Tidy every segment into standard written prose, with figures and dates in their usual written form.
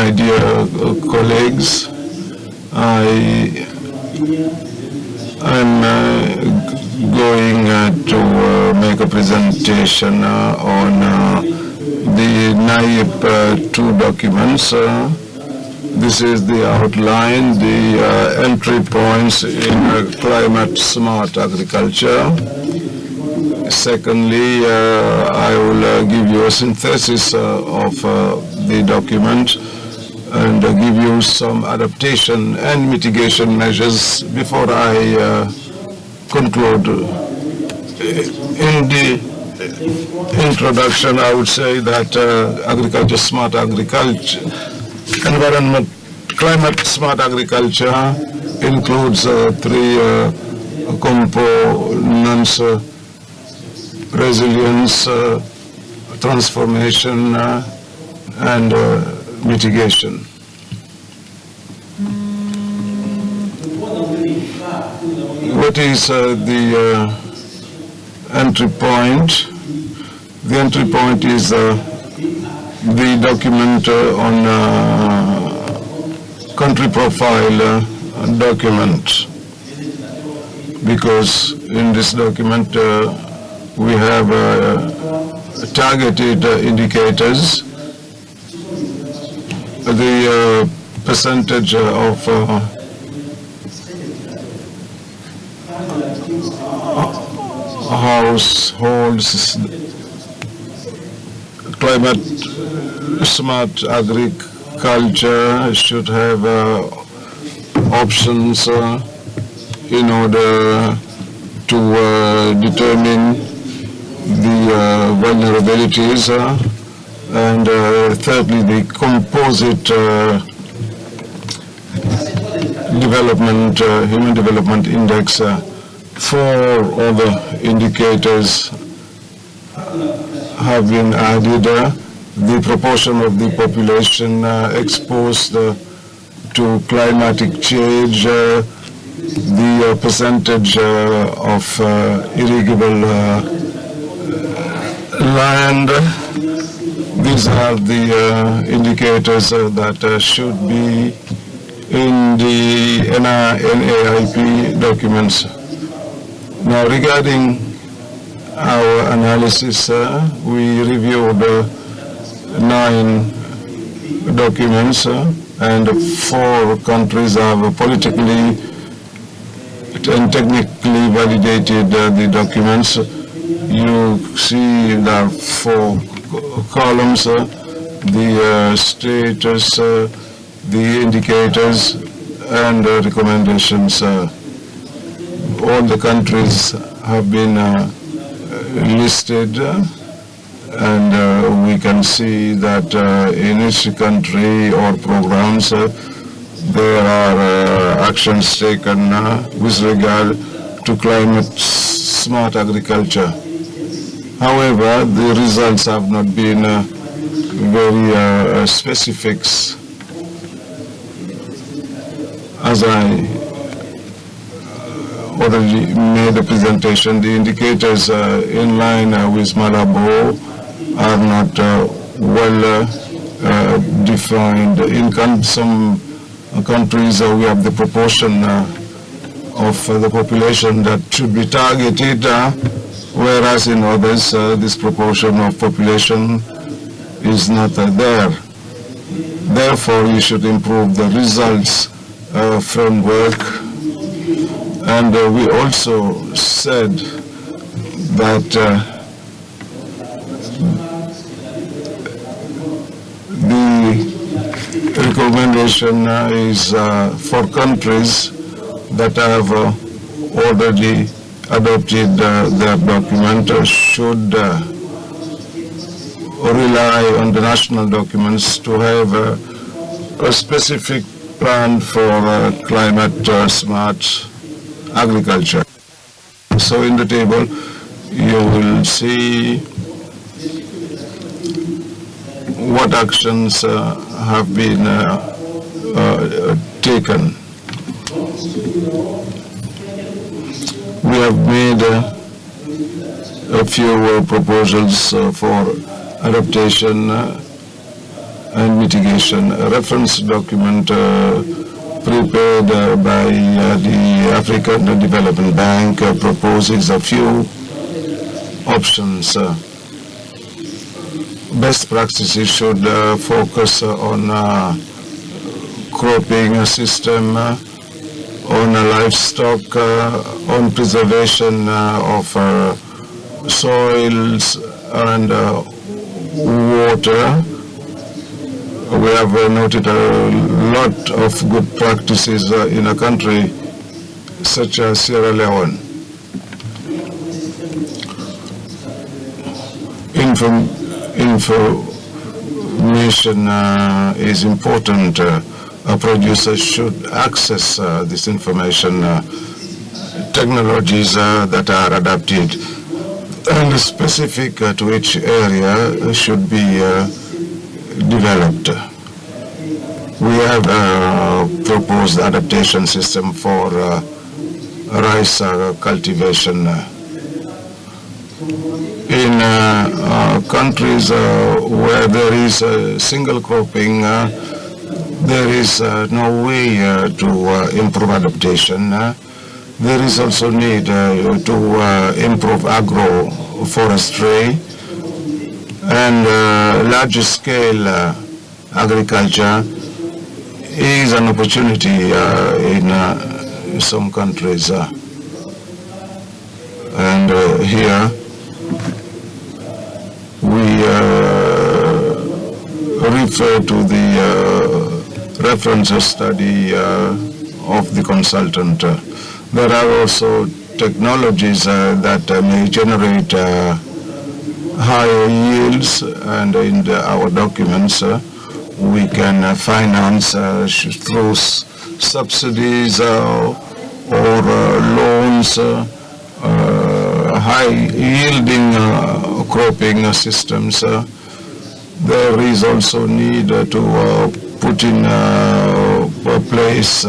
my dear colleagues, I'm going to make a presentation on the NAIP 2 documents. This is the outline, the entry points in climate smart agriculture. Secondly, I will give you a synthesis of the document and give you some adaptation and mitigation measures before I conclude. In the introduction, I would say that agriculture, smart agriculture, environment, climate smart agriculture includes 3 components: resilience, transformation, and mitigation. What is the entry point? The entry point is the document on country profile document, because in this document we have targeted indicators, the percentage of households, climate smart agriculture should have options in order to determine the vulnerabilities, and thirdly, the composite development, human development index. 4 other indicators have been added. The proportion of the population exposed to climatic change, the percentage of irrigable land. These are the indicators that should be in the NAIP documents. Now, regarding our analysis, we reviewed 9 documents, and 4 countries have politically and technically validated the documents. You see there are 4 columns, the status, the indicators, and recommendations. All the countries have been listed, and we can see that in each country or programs there are actions taken with regard to climate smart agriculture. However, the results have not been very specific. As I already made a presentation, the indicators in line with Malabo are not well defined. In some countries, we have the proportion of the population that should be targeted, whereas in others, this proportion of population is not there. Therefore, we should improve the results framework. And we also said that the recommendation is for countries that have already adopted their document should rely on the national documents to have a specific plan for climate smart agriculture. So in the table you will see what actions have been taken. We have made a few proposals for adaptation and mitigation. A reference document prepared by the African Development Bank proposes a few options. Best practices should focus on cropping system, on livestock, on preservation of soils and water. We have noted a lot of good practices in a country such as Sierra Leone. Information is important. Producers should access this information, technologies that are adapted and specific to each area should be developed. We have a proposed adaptation system for rice cultivation. In countries where there is single cropping, there is no way to improve adaptation. There is also need to improve agroforestry and large-scale agriculture is an opportunity in some countries. And here we refer to the reference study of the consultant. There are also technologies that may generate higher yields, and in our documents we can finance through subsidies or loans, high-yielding cropping systems. There is also need to put in place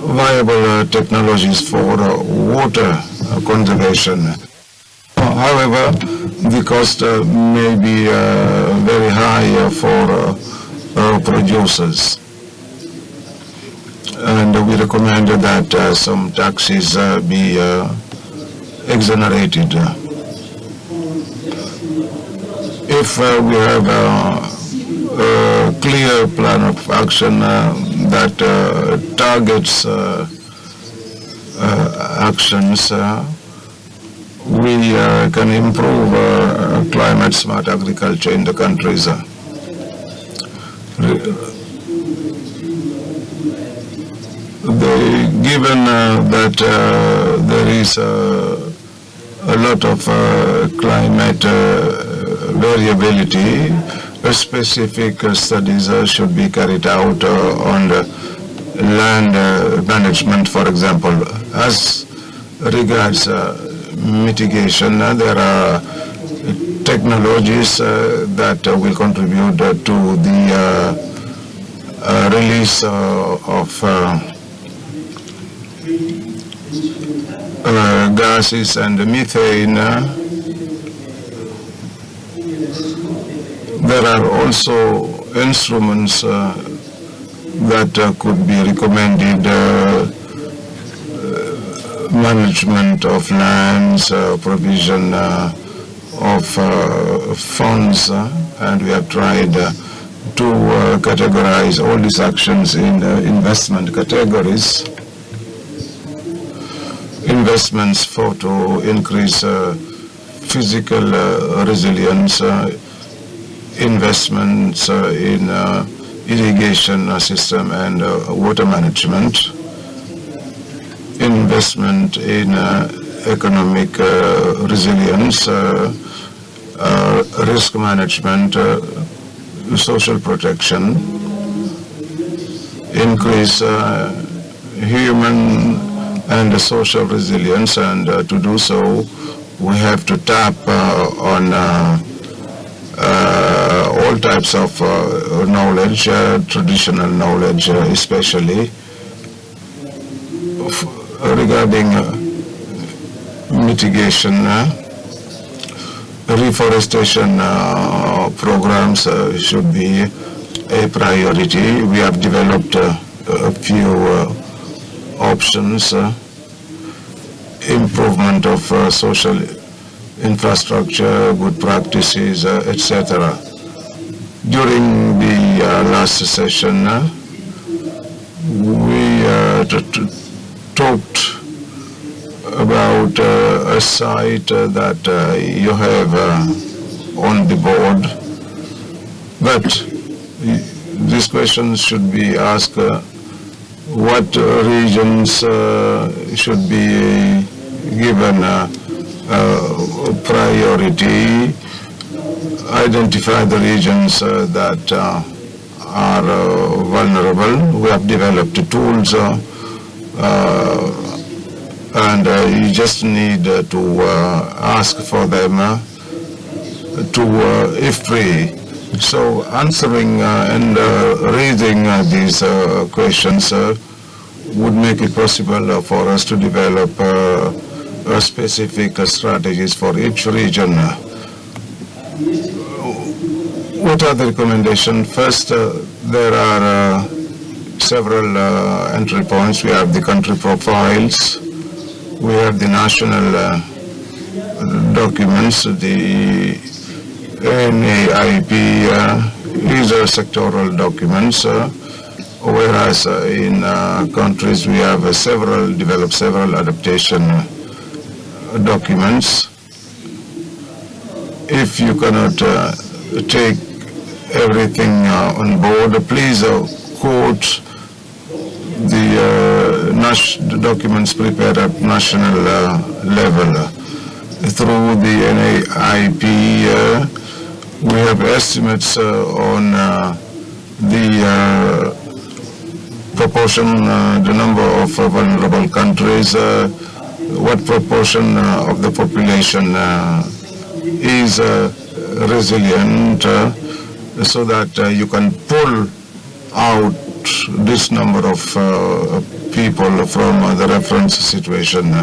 viable technologies for water conservation. However, the cost may be very high for producers. And we recommend that some taxes be exonerated. If we have a clear plan of action that targets actions, we can improve climate-smart agriculture in the countries. Given that there is a lot of climate variability, specific studies should be carried out on the land management, for example. As regards mitigation, there are technologies that will contribute to the release of gases and methane. There are also instruments that could be recommended, management of lands, provision of funds, and we have tried to categorize all these actions in investment categories. Investments to increase physical resilience, investments in irrigation system and water management, investment in economic resilience, risk management, social protection, increase human and social resilience, and to do so we have to tap on all types of knowledge, traditional knowledge especially, regarding mitigation. reforestation programs should be a priority. We have developed a few options, improvement of social infrastructure, good practices, etc. During the last session, we talked about a site that you have on the board, but this question should be asked, what regions should be given priority, identify the regions that are vulnerable. We have developed tools and you just need to ask for them if free. So answering and raising these questions would make it possible for us to develop specific strategies for each region. What are the recommendations? First, there are several entry points. We have the country profiles. We have the national documents, the NAIP, these are sectoral documents, whereas in countries we have developed several adaptation documents. If you cannot take everything on board, please quote the documents prepared at national level. Through the NAIP, we have estimates on the proportion, the number of vulnerable countries, what proportion of the population is resilient, so that you can pull out this number of people from the reference situation.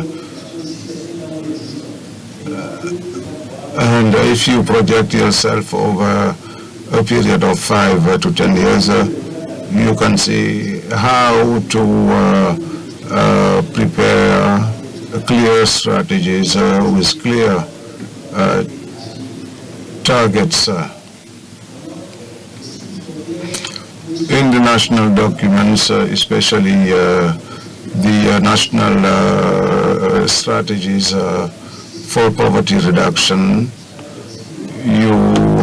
And if you project yourself over a period of 5 to 10 years, you can see how to prepare clear strategies with clear targets. In the national documents, especially the national strategies for poverty reduction, you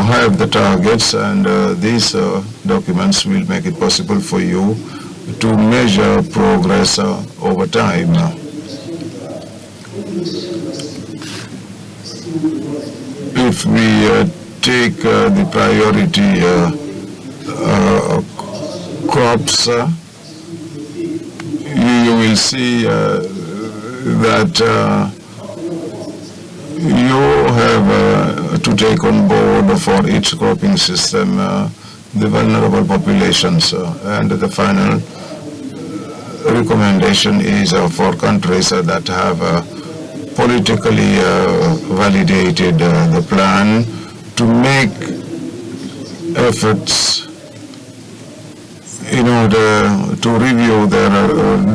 have the targets, and these documents will make it possible for you to measure progress over time. If we take the priority crops, you will see that you have to take on board for each cropping system the vulnerable populations, and the final recommendation is for countries that have politically validated the plan to make efforts in order to review their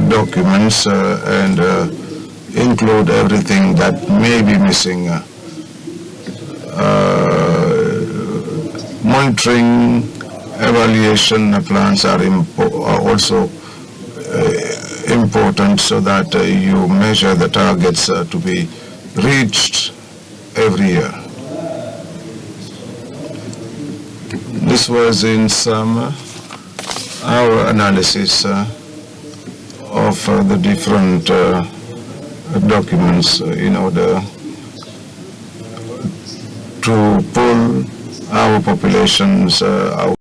documents and include everything that may be missing. Monitoring, evaluation plans are also important, so that you measure the targets to be reached every year. This was in sum our analysis of the different documents in order to pull our populations out